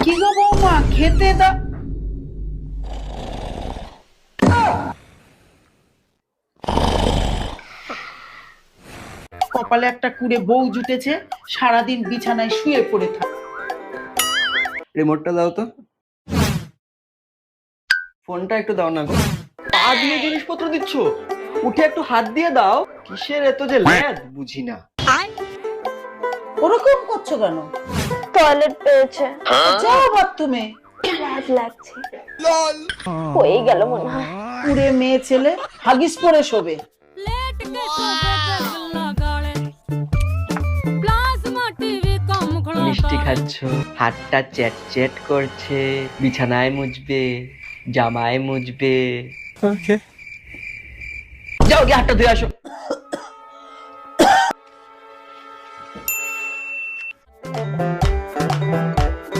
কি গো বৌমা, খেতে দাও। কপালে একটা কুড়ে বউ জুটেছে, সারাদিন বিছানায় শুয়ে পড়ে থাকে। রিমোটটা দাও তো, ফোনটা একটু দাও না গো। পা দিয়ে জিনিসপত্র দিচ্ছ, উঠে একটু হাত দিয়ে দাও। কিসের এত যে ল্যাদ বুঝি না। ওরকম করছো কেন? টয়লেট পেয়েছে, যাও বাথরুমে। লাজ লাগছে। হয়ে গেল মনে হয়। কুড়ে মেয়ে ছেলে হাগিস পরে শোবে। लेट के सोफे पे गल्ला गाले प्लाज्मा टीवी कम মিষ্টি खड़ा খাচ্ছ, হাতটা চ্যাট চ্যাট করছে, বিছানায় মুছবে, জামায় মুছবে। যাও গিয়ে হাতটা ধুয়ে আসো।